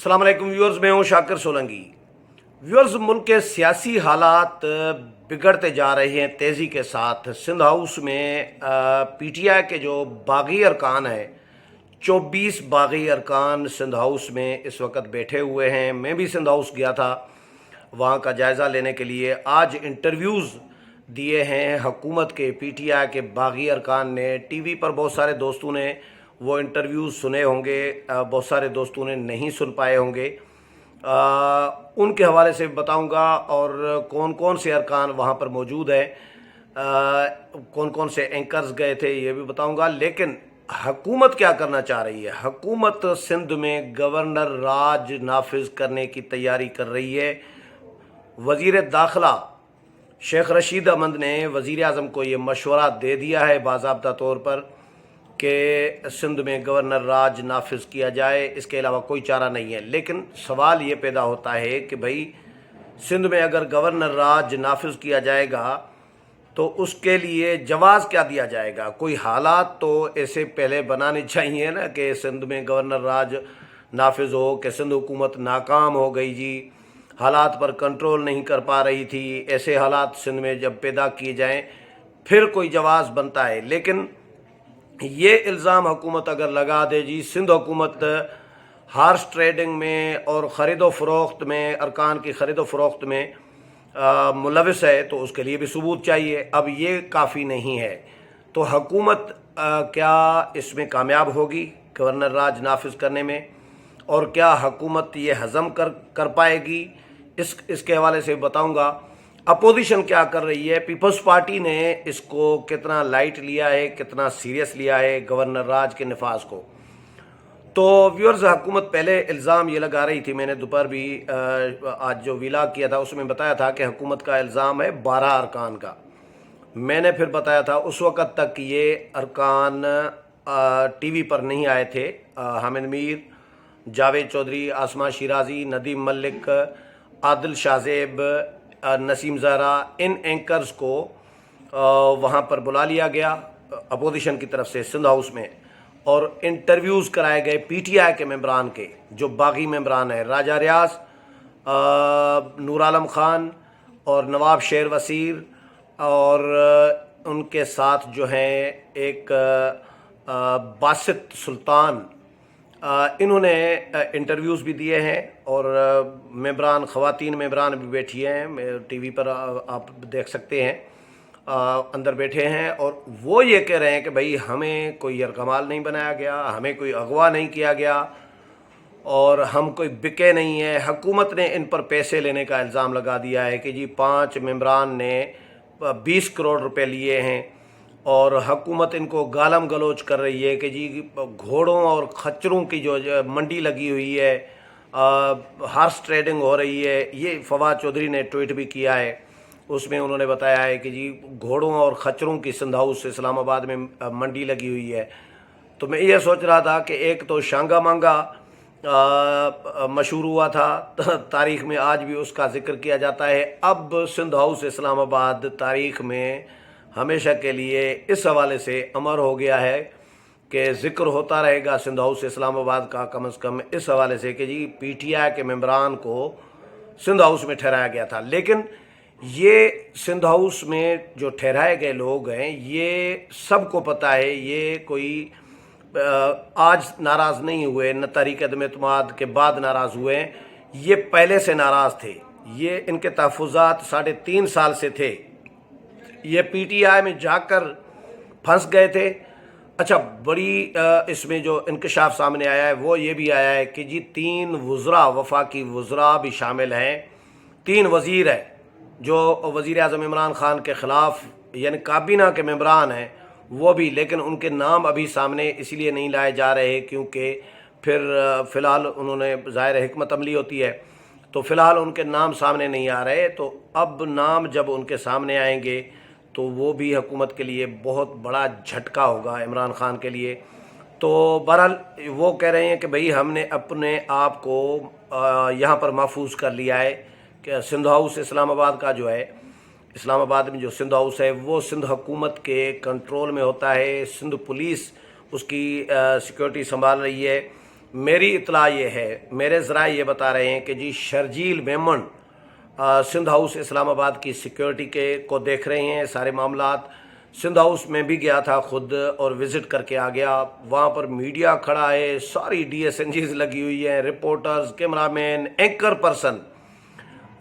अस्सलाम वालेकुम व्यूअर्स, मैं हूं शाकिर सोलंकी। व्यूअर्स, मुल्क के सियासी हालात बिगड़ते जा रहे हैं तेज़ी के साथ। सिंध हाउस में पीटीआई के जो बागी अरकान हैं, 24 बागी अरकान सिंध हाउस में इस वक्त बैठे हुए हैं। मैं भी सिंध हाउस गया था वहाँ का जायज़ा लेने के लिए। आज इंटरव्यूज़ दिए हैं हुकूमत के पीटीआई के बागी अरकान ने। टीवी पर बहुत सारे दोस्तों ने वो इंटरव्यूज़ सुने होंगे, बहुत सारे दोस्तों ने नहीं सुन पाए होंगे। उनके हवाले से बताऊंगा और कौन कौन से अरकान वहाँ पर मौजूद हैं, कौन कौन से एंकर्स गए थे ये भी बताऊंगा। लेकिन हुकूमत क्या करना चाह रही है? हुकूमत सिंध में गवर्नर राज नाफिज करने की तैयारी कर रही है। वज़ीर दाखिला शेख रशीद अहमद ने वज़ीर आज़म को ये मशवरा दे दिया है बाज़ाब्ता तौर पर कि सिंध में गवर्नर राज नाफिज किया जाए, इसके अलावा कोई चारा नहीं है। लेकिन सवाल ये पैदा होता है कि भाई सिंध में अगर गवर्नर राज नाफिज किया जाएगा तो उसके लिए जवाज़ क्या दिया जाएगा? कोई हालात तो ऐसे पहले बनाने चाहिए ना कि सिंध में गवर्नर राज नाफिज हो कि सिंध हुकूमत नाकाम हो गई जी, हालात पर कंट्रोल नहीं कर पा रही थी। ऐसे हालात सिंध में जब पैदा किए जाएं फिर कोई जवाज़ बनता है। लेकिन ये इल्ज़ाम हुकूमत अगर लगा दे जी सिंध हुकूमत हार्स ट्रेडिंग में और ख़रीदो फ़रोख्त में, अरकान की ख़रीदो फ़रोख्त में मुलविस है, तो उसके लिए भी सबूत चाहिए। अब ये काफ़ी नहीं है। तो हुकूमत क्या इसमें कामयाब होगी गवर्नर राज नाफिज करने में, और क्या हुकूमत ये हज़म कर पाएगी? इसके हवाले से बताऊंगा। अपोजिशन क्या कर रही है, पीपल्स पार्टी ने इसको कितना लाइट लिया है, कितना सीरियस लिया है गवर्नर राज के नफाज को। तो व्यूअर्स, हुकूमत पहले इल्ज़ाम ये लगा रही थी, मैंने दोपहर भी आज जो विला किया था उसमें बताया था कि हुकूमत का इल्ज़ाम है 12 अरकान का। मैंने फिर बताया था उस वक़्त तक ये अरकान टीवी पर नहीं आए थे। हामिद मीर, जावेद चौधरी, आसमा शिराजी, नदीम मलिक, आदिल शाहजेब, नसीम ज़हरा, इन एंकर्स को वहाँ पर बुला लिया गया अपोजिशन की तरफ से सिंध हाउस में, और इंटरव्यूज़ कराए गए पीटीआई के मेंबरान के, जो बागी मेंबरान हैं, राजा रियाज, नूर आलम खान और नवाब शेर वसीर, और उनके साथ जो हैं एक बासित सुल्तान। इन्होंने इंटरव्यूज़ भी दिए हैं और मेंबरान, ख़वातीन मेंबरान भी बैठी हैं, टीवी पर आप देख सकते हैं, अंदर बैठे हैं। और वो ये कह रहे हैं कि भाई हमें कोई यरगमाल नहीं बनाया गया, हमें कोई अगवा नहीं किया गया और हम कोई बिके नहीं है। हुकूमत ने इन पर पैसे लेने का इल्ज़ाम लगा दिया है कि जी 5 मेंबरान ने 20 करोड़ रुपए लिए हैं, और हुकूमत इनको गालम गलोच कर रही है कि जी घोड़ों और खच्चरों की जो मंडी लगी हुई है, हार्स ट्रेडिंग हो रही है। ये फवाद चौधरी ने ट्वीट भी किया है, उसमें उन्होंने बताया है कि जी घोड़ों और खच्चरों की सिंध हाउस इस्लामाबाद में मंडी लगी हुई है। तो मैं ये सोच रहा था कि एक तो शांगा मांगा मशहूर हुआ था तारीख़ में, आज भी उसका ज़िक्र किया जाता है। अब सिंध हाउस इस्लामाबाद तारीख़ में हमेशा के लिए इस हवाले से अमर हो गया है कि ज़िक्र होता रहेगा सिंध हाउस इस्लामाबाद का, कम अज़ कम इस हवाले से कि जी पीटीआई के मेंबरान को सिंध हाउस में ठहराया गया था। लेकिन ये सिंध हाउस में जो ठहराए गए लोग हैं, ये सबको पता है, ये कोई आज नाराज़ नहीं हुए, न तहरीक अदम एतमाद के बाद नाराज़ हुए, ये पहले से नाराज़ थे। ये इनके तहफ़्फ़ुज़ात 3.5 साल से थे। ये पीटीआई में जाकर फंस गए थे। अच्छा, बड़ी इसमें जो इंकशाफ सामने आया है वो ये भी आया है कि जी 3 वज़रा, वफाकी वज़रा भी शामिल हैं, 3 वज़ीर हैं जो वज़ीर आज़म इमरान खान के ख़िलाफ़ यानी काबीना के मेंबरान हैं वो भी, लेकिन उनके नाम अभी सामने इसलिए नहीं लाए जा रहे क्योंकि फिर फ़िलहाल उन्होंने ज़ाहिर हिकमत अमली होती है, तो फ़िलहाल उनके नाम सामने नहीं आ रहे। तो अब नाम जब उनके सामने आएंगे तो वो भी हुकूमत के लिए बहुत बड़ा झटका होगा, इमरान खान के लिए। तो बहरहाल वो कह रहे हैं कि भाई हमने अपने आप को यहाँ पर महफूज कर लिया है कि सिंध हाउस इस्लामाबाद का जो है, इस्लामाबाद में जो सिंध हाउस है वो सिंध हुकूमत के कंट्रोल में होता है। सिंध पुलिस उसकी सिक्योरिटी संभाल रही है, मेरी इतला ये है, मेरे ज़राए ये बता रहे हैं कि जी शर्जील मेमन सिंध हाउस इस्लामाबाद की सिक्योरिटी के को देख रहे हैं सारे मामलात। सिंध हाउस में भी गया था खुद और विज़िट करके आ गया। वहाँ पर मीडिया खड़ा है, सारी DSNGs लगी हुई हैं, reporters, cameraman, anchor person.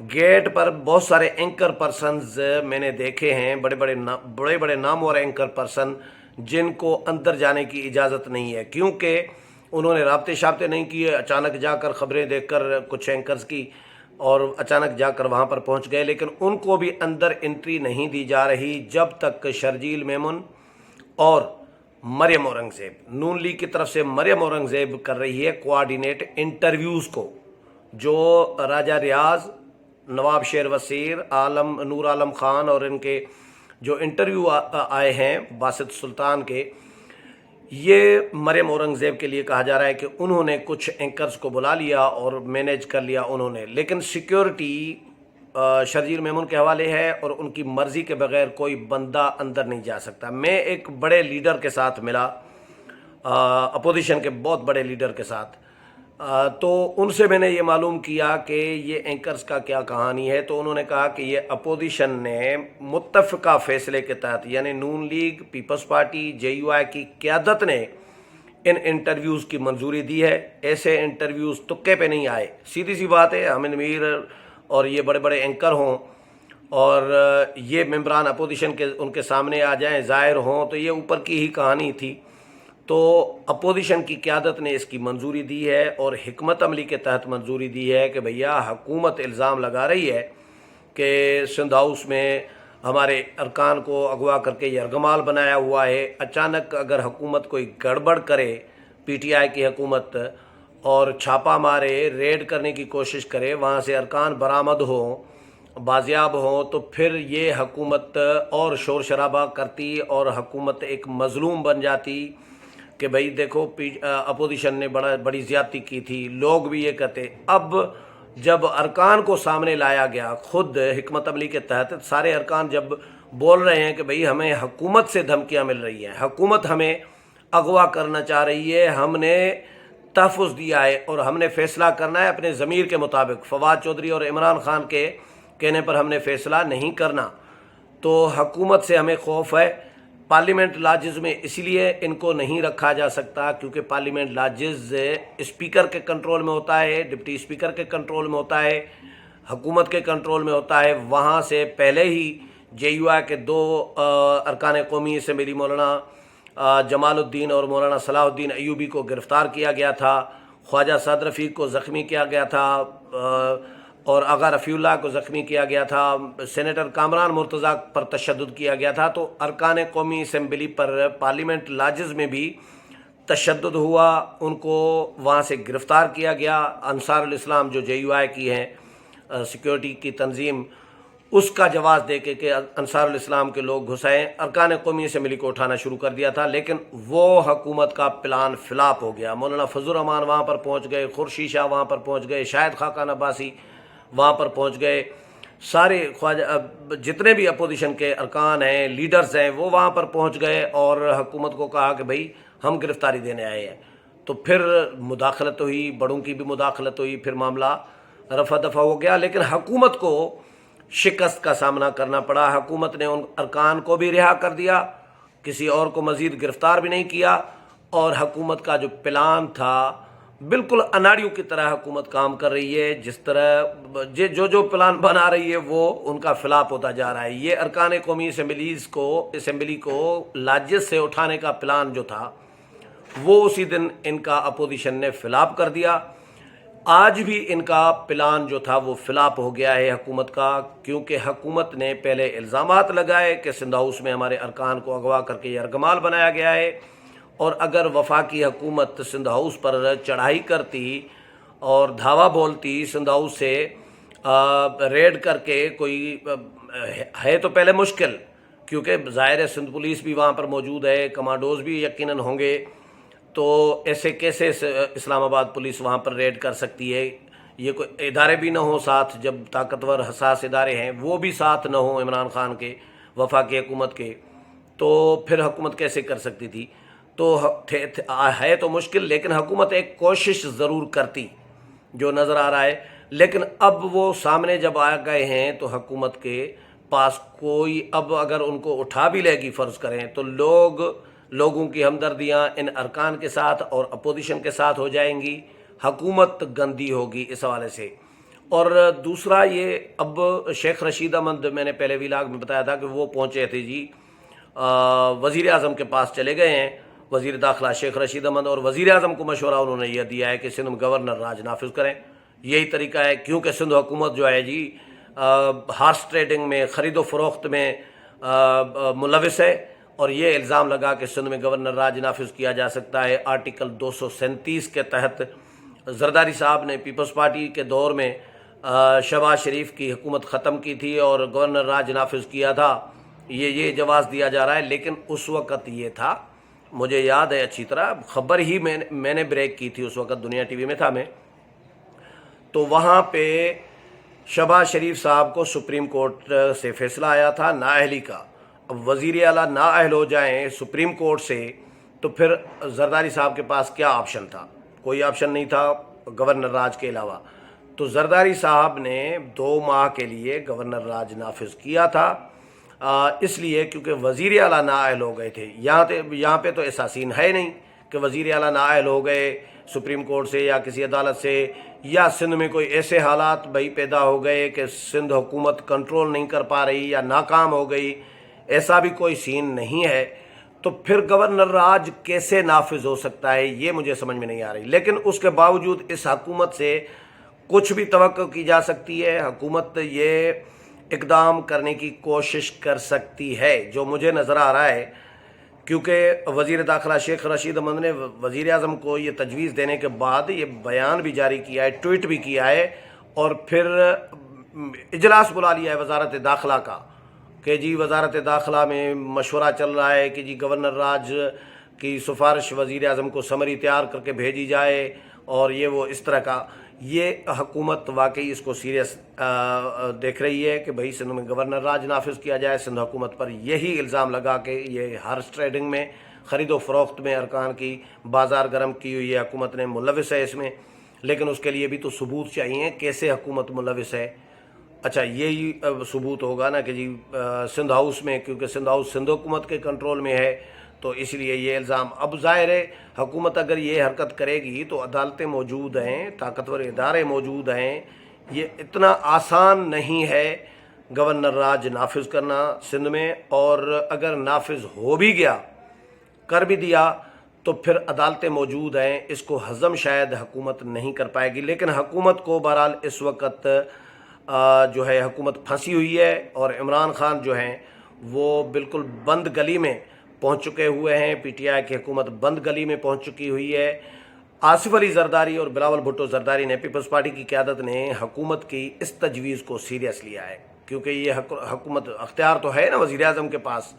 Gate पर बहुत सारे एंकर पर्सन्स मैंने देखे हैं, बड़े बड़े नामवर एंकर पर्सन, जिनको अंदर जाने की इजाज़त नहीं है, क्योंकि उन्होंने राब्ते शाब्ते नहीं किए। अचानक जाकर खबरें देखकर कुछ एंकर्स की और अचानक जाकर वहाँ पर पहुँच गए, लेकिन उनको भी अंदर एंट्री नहीं दी जा रही जब तक शर्जील मेमन और मरियम औरंगज़ेब, नून लीग की तरफ से मरियम औरंगज़ेब कर रही है कोऑर्डिनेट इंटरव्यूज़ को, जो राजा रियाज, नवाब शेर वसीर, नूर आलम ख़ान और इनके जो इंटरव्यू आए हैं बासित सुल्तान के, ये मरियम औरंगज़ेब के लिए कहा जा रहा है कि उन्होंने कुछ एंकर्स को बुला लिया और मैनेज कर लिया उन्होंने, लेकिन सिक्योरिटी शर्जील मेमन के हवाले है और उनकी मर्ज़ी के बगैर कोई बंदा अंदर नहीं जा सकता। मैं एक बड़े लीडर के साथ मिला, अपोजिशन के बहुत बड़े लीडर के साथ, तो उनसे मैंने ये मालूम किया कि ये एंकर्स का क्या कहानी है। तो उन्होंने कहा कि ये अपोजिशन ने मुत्तफ़िका फ़ैसले के तहत, यानी नून लीग, पीपल्स पार्टी, JUI की क़यादत ने इन इंटरव्यूज़ की मंजूरी दी है। ऐसे इंटरव्यूज़ तुक्के पे नहीं आए। सीधी सी बात है, हामिद मीर और ये बड़े बड़े एंकर हों और ये मेंबरान अपोजिशन के उनके सामने आ जाएं, ज़ाहिर हों, तो ये ऊपर की ही कहानी थी। तो अपोजिशन की क़यादत ने इसकी मंजूरी दी है और हिकमत अमली के तहत मंजूरी दी है कि भैया हुकूमत इल्ज़ाम लगा रही है कि सिंध हाउस में हमारे अरकान को अगवा करके यरगमाल बनाया हुआ है। अचानक अगर हुकूमत कोई गड़बड़ करे, PTI की हुकूमत, और छापा मारे, रेड करने की कोशिश करे, वहाँ से अरकान बरामद हो, बाजियाब हो, तो फिर ये हुकूमत और शोर शराबा करती और हुकूमत एक मज़लूम बन जाती कि भाई देखो अपोजिशन ने बड़ी ज़्यादती की थी। लोग भी ये कहते। अब जब अरकान को सामने लाया गया, खुद हिकमत अमली के तहत सारे अरकान जब बोल रहे हैं कि भाई हमें हुकूमत से धमकियां मिल रही हैं, हुकूमत हमें अगवा करना चाह रही है, हमने तहफ़्फ़ुज़ दिया है और हमने फ़ैसला करना है अपने ज़मीर के मुताबिक, फवाद चौधरी और इमरान ख़ान के कहने पर हमने फ़ैसला नहीं करना, तो हुकूमत से हमें खौफ है। पार्लियामेंट लाजिज़ में इसलिए इनको नहीं रखा जा सकता क्योंकि पार्लियामेंट लाजिज़ स्पीकर के कंट्रोल में होता है, डिप्टी स्पीकर के कंट्रोल में होता है, हुकूमत के कंट्रोल में होता है। वहाँ से पहले ही JUI के 2 अरकान कौमी असेंबली मौलाना जमालुद्दीन और मौलाना सलाहुद्दीन अयूबी को गिरफ़्तार किया गया था, ख्वाजा साद रफ़ीक को ज़ख्मी किया गया था और आगा रफ़ीउल्लाह को ज़ख्मी किया गया था, सेनेटर कामरान मुर्तज़ा पर तशद्दुद किया गया था। तो अरकान कौमी असेंबली पर पार्लियामेंट लाजिज़ में भी तशद्दुद हुआ, उनको वहाँ से गिरफ़्तार किया गया। अंसारुल इस्लाम जो JUI की हैं सिक्योरिटी की तंजीम, उसका जवाब दे के कि अंसारुल इस्लाम के लोग घुसाएँ, अरकान कौमी असेंबली को उठाना शुरू कर दिया था, लेकिन वो हुकूमत का प्लान फ़्लॉप हो गया। मौलाना फजल रहमान वहाँ पर पहुँच गए, खुर्शीद शाह वहाँ पर पहुँच गए, शाहिद खाकान अब्बासी वहाँ पर पहुँच गए, सारे ख्वाजा जितने भी अपोजिशन के अरकान हैं, लीडर्स हैं, वो वहाँ पर पहुँच गए और हुकूमत को कहा कि भाई हम गिरफ़्तारी देने आए हैं। तो फिर मुदाखलत हुई, बड़ों की भी मुदाखलत हुई, फिर मामला रफ़ा दफ़ा हो गया, लेकिन हुकूमत को शिकस्त का सामना करना पड़ा। हुकूमत ने उन अरकान को भी रिहा कर दिया, किसी और को मज़ीद गिरफ़्तार भी नहीं किया, और हुकूमत का जो प्लान था बिल्कुल अनाड़ियों की तरह हुकूमत काम कर रही है। जिस तरह जो प्लान बना रही है वो उनका फ़्लॉप होता जा रहा है। ये अरकान कौमी असेंबली को लाजिज़ से उठाने का प्लान जो था वो उसी दिन इनका अपोजिशन ने फ़्लॉप कर दिया। आज भी इनका प्लान जो था वो फ़्लॉप हो गया है हुकूमत का, क्योंकि हुकूमत ने पहले इल्ज़ामात लगाए कि सिंध हाउस में हमारे अरकान को अगवा करके यरगमाल बनाया गया है, और अगर वफाकी हुकूमत सिंध हाउस पर चढ़ाई करती और धावा बोलती सिंध हाउस से रेड करके, कोई है तो पहले मुश्किल, क्योंकि ज़ाहिर है सिंध पुलिस भी वहाँ पर मौजूद है, कमांडोज़ भी यकीनन होंगे, तो ऐसे कैसे इस्लामाबाद पुलिस वहाँ पर रेड कर सकती है? ये कोई इदारे भी ना हो साथ, जब ताकतवर हसास इदारे हैं वो भी साथ ना हो इमरान ख़ान के, वफाकी हुकूमत के, तो फिर हुकूमत कैसे कर सकती थी? تو ہے تو مشکل، لیکن حکومت ایک کوشش ضرور کرتی جو نظر آ رہا ہے. لیکن اب وہ سامنے جب آ گئے ہیں تو حکومت کے پاس کوئی، اب اگر ان کو اٹھا بھی لے گی فرض کریں، تو لوگوں کی ہمدردیاں ان ارکان کے ساتھ اور اپوزیشن کے ساتھ ہو جائیں گی، حکومت گندی ہوگی اس حوالے سے. اور دوسرا یہ، اب شیخ رشید احمد، میں نے پہلے ویلاگ میں بتایا تھا کہ وہ پہنچے تھے جی وزیر اعظم کے پاس چلے گئے ہیں وزیر داخلہ شیخ رشید احمد، اور وزیر اعظم کو مشورہ انہوں نے یہ دیا ہے کہ سندھ میں گورنر راج نافذ کریں. یہی طریقہ ہے، کیونکہ سندھ حکومت جو ہے جی ہارس ٹریڈنگ میں، خرید و فروخت میں ملوث ہے، اور یہ الزام لگا کہ سندھ میں گورنر راج نافذ کیا جا سکتا ہے. آرٹیکل 237 کے تحت زرداری صاحب نے پیپلز پارٹی کے دور میں شہباز شریف کی حکومت ختم کی تھی اور گورنر راج نافذ کیا تھا، یہ جواز دیا جا رہا ہے. لیکن اس وقت یہ تھا، مجھے یاد ہے اچھی طرح، خبر ہی میں نے بریک کی تھی اس وقت، دنیا ٹی وی میں تھا میں، تو وہاں پہ شہباز شریف صاحب کو سپریم کورٹ سے فیصلہ آیا تھا نااہلی کا. اب وزیر اعلیٰ نااہل ہو جائیں سپریم کورٹ سے، تو پھر زرداری صاحب کے پاس کیا آپشن تھا؟ کوئی آپشن نہیں تھا گورنر راج کے علاوہ. تو زرداری صاحب نے 2 ماہ کے لیے گورنر راج نافذ کیا تھا، اس لیے کیونکہ وزیر اعلیٰ نااہل ہو گئے تھے. یہاں پہ تو اساسین ہے نہیں کہ وزیر اعلیٰ نااہل ہو گئے سپریم کورٹ سے یا کسی عدالت سے، یا سندھ میں کوئی ایسے حالات بھائی پیدا ہو گئے کہ سندھ حکومت کنٹرول نہیں کر پا رہی یا ناکام ہو گئی، ایسا بھی کوئی سین نہیں ہے. تو پھر گورنر راج کیسے نافذ ہو سکتا ہے، یہ مجھے سمجھ میں نہیں آ رہی. لیکن اس کے باوجود اس حکومت سے کچھ بھی توقع کی جا سکتی ہے. حکومت یہ اقدام کرنے کی کوشش کر سکتی ہے جو مجھے نظر آ رہا ہے، کیونکہ وزیر داخلہ شیخ رشید احمد نے وزیر اعظم کو یہ تجویز دینے کے بعد یہ بیان بھی جاری کیا ہے، ٹویٹ بھی کیا ہے، اور پھر اجلاس بلا لیا ہے وزارت داخلہ کا کہ جی وزارت داخلہ میں مشورہ چل رہا ہے کہ جی گورنر راج کی سفارش وزیر اعظم کو سمری تیار کر کے بھیجی جائے، اور یہ وہ اس طرح کا. یہ حکومت واقعی اس کو سیریس دیکھ رہی ہے کہ بھئی سندھ میں گورنر راج نافذ کیا جائے. سندھ حکومت پر یہی الزام لگا کہ یہ ہارس ٹریڈنگ میں، خرید و فروخت میں ارکان کی بازار گرم کی ہوئی ہے، حکومت نے ملوث ہے اس میں. لیکن اس کے لیے بھی تو ثبوت چاہیے کیسے حکومت ملوث ہے. اچھا یہی ثبوت ہوگا نا کہ جی سندھ ہاؤس میں، کیونکہ سندھ ہاؤس سندھ حکومت کے کنٹرول میں ہے، تو اس لیے یہ الزام. اب ظاہر ہے حکومت اگر یہ حرکت کرے گی تو عدالتیں موجود ہیں، طاقتور ادارے موجود ہیں، یہ اتنا آسان نہیں ہے گورنر راج نافذ کرنا سندھ میں. اور اگر نافذ ہو بھی گیا، کر بھی دیا، تو پھر عدالتیں موجود ہیں، اس کو ہضم شاید حکومت نہیں کر پائے گی. لیکن حکومت کو بہرحال اس وقت جو ہے حکومت پھنسی ہوئی ہے، اور عمران خان جو ہیں وہ بالکل بند گلی میں پہنچ چکے ہوئے ہیں. پی ٹی آئی کی حکومت بند گلی میں پہنچ چکی ہوئی ہے. آصف علی زرداری اور بلاول بھٹو زرداری نے، پیپلز پارٹی کی قیادت نے حکومت کی اس تجویز کو سیریس لیا ہے، کیونکہ یہ حکومت اختیار تو ہے نا وزیر اعظم کے پاس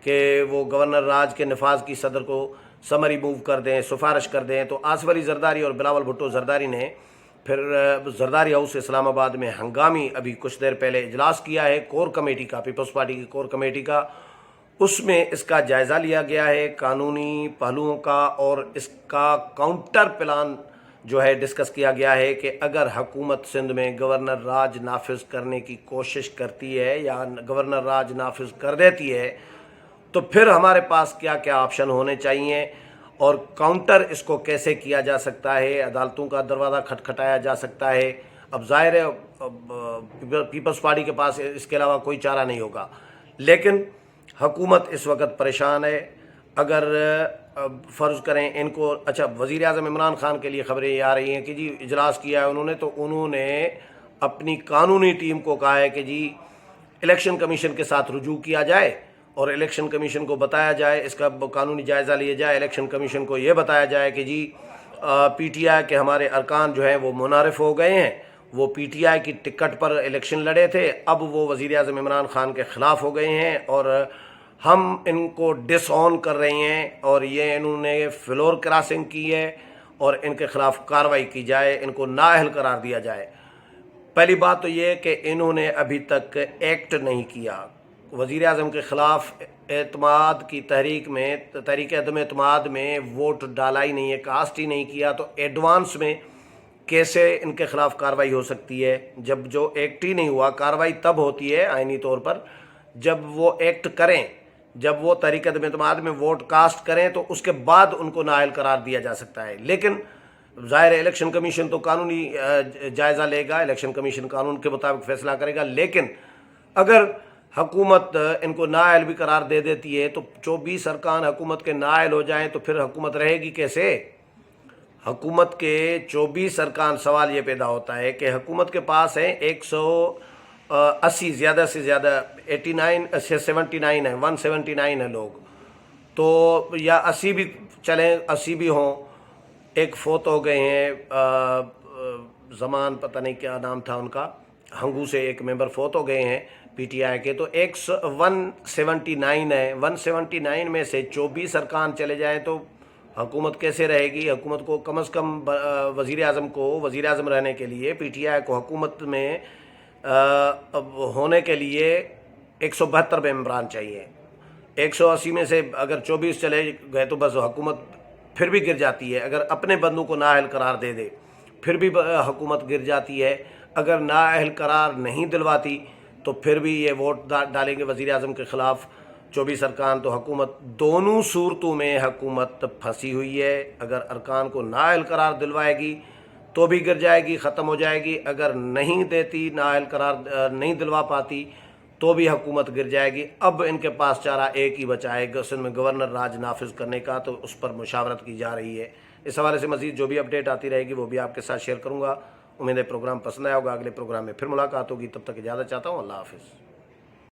کہ وہ گورنر راج کے نفاذ کی صدر کو سمری موو کر دیں، سفارش کر دیں. تو آصف علی زرداری اور بلاول بھٹو زرداری نے پھر زرداری ہاؤس اسلام آباد میں ہنگامی ابھی کچھ دیر پہلے اجلاس کیا ہے کور کمیٹی کا، پیپلز پارٹی کی کور کمیٹی کا. اس میں اس کا جائزہ لیا گیا ہے، قانونی پہلوؤں کا، اور اس کا کاؤنٹر پلان جو ہے ڈسکس کیا گیا ہے کہ اگر حکومت سندھ میں گورنر راج نافذ کرنے کی کوشش کرتی ہے یا گورنر راج نافذ کر دیتی ہے تو پھر ہمارے پاس کیا کیا آپشن ہونے چاہیے، اور کاؤنٹر اس کو کیسے کیا جا سکتا ہے، عدالتوں کا دروازہ کھٹکھٹایا جا سکتا ہے. اب ظاہر ہے پیپلز پارٹی کے پاس اس کے علاوہ کوئی چارہ نہیں ہوگا. لیکن حکومت اس وقت پریشان ہے. اگر فرض کریں ان کو، اچھا وزیر اعظم عمران خان کے لیے خبریں یہ آ رہی ہیں کہ جی اجلاس کیا ہے انہوں نے، تو انہوں نے اپنی قانونی ٹیم کو کہا ہے کہ جی الیکشن کمیشن کے ساتھ رجوع کیا جائے اور الیکشن کمیشن کو بتایا جائے، اس کا قانونی جائزہ لیا جائے. الیکشن کمیشن کو یہ بتایا جائے کہ جی پی ٹی آئی کے ہمارے ارکان جو ہیں وہ منحرف ہو گئے ہیں، وہ پی ٹی آئی کی ٹکٹ پر الیکشن لڑے تھے، اب وہ وزیر اعظم عمران خان کے خلاف ہو گئے ہیں اور ہم ان کو ڈس آن کر رہے ہیں، اور یہ انہوں نے فلور کراسنگ کی ہے، اور ان کے خلاف کارروائی کی جائے، ان کو نااہل قرار دیا جائے. پہلی بات تو یہ کہ انہوں نے ابھی تک ایکٹ نہیں کیا، वज़ीर आज़म के ख़िलाफ़ एतमाद की तहरीक अदम एतमाद में वोट डाला ही नहीं है, कास्ट ही नहीं किया, तो एडवांस में कैसे इनके ख़िलाफ़ कार्रवाई हो सकती है? जब जो एक्ट ही नहीं हुआ, कार्रवाई तब होती है आइनी तौर पर जब वो एक्ट करें, जब वो तहरीक अदम एतमाद में वोट कास्ट करें, तो उसके बाद उनको नाअहल करार दिया जा सकता है। लेकिन ज़ाहिर है इलेक्शन कमीशन तो कानूनी जायज़ा लेगा, इलेक्शन कमीशन कानून के मुताबिक फ़ैसला करेगा। लेकिन अगर हुकूमत इनको नाअहल भी करार दे देती है तो 24 अरकान हुकूमत के नाअहल हो जाएं तो फिर हुकूमत रहेगी कैसे? हुकूमत के 24 अरकान, सवाल ये पैदा होता है कि हुकूमत के पास है 180, ज़्यादा से ज़्यादा 89 से 79 है, 179 है लोग, तो या 80 भी चलें, 80 भी हों। एक फोत हो गए हैं, ज़मान पता नहीं क्या नाम था उनका, हंगू से एक मेंबर फोत हो गए हैं पीटीआई के, तो 179 है। 179 में से 24 अरकान चले जाएं तो हुकूमत कैसे रहेगी? हुकूमत को कम से कम वज़ीर आज़म रहने के लिए, पीटीआई को हुकूमत में होने के लिए 172 मेंबरान चाहिए। 180 में से अगर 24 चले गए तो बस हुकूमत फिर भी गिर जाती है। अगर अपने बंदों को नाअहल करार दे दे फिर भी हुकूमत गिर जाती है। अगर नाअहल करार नहीं दिलवाती तो फिर भी ये वोट डालेंगे वज़ीर आज़म के ख़िलाफ़ 24 अरकान, तो हुकूमत, दोनों सूरतों में हुकूमत फंसी हुई है। अगर अरकान को नाअहल करार दिलवाएगी तो भी गिर जाएगी, ख़त्म हो जाएगी। अगर नहीं देती, नाअहल करार नहीं दिलवा पाती तो भी हुकूमत गिर जाएगी। अब इनके पास चारा एक ही बचा है, सिंध में गवर्नर राज नाफिज करने का, तो उस पर मुशावरत की जा रही है। इस हवाले से मज़ीद जो भी अपडेट आती रहेगी वो भी आपके साथ शेयर करूँगा। उम्मीद है प्रोग्राम पसंद आया होगा। अगले प्रोग्राम में फिर मुलाकात होगी, तब तक इजाज़त चाहता हूँ। अल्लाह हाफ़िज़।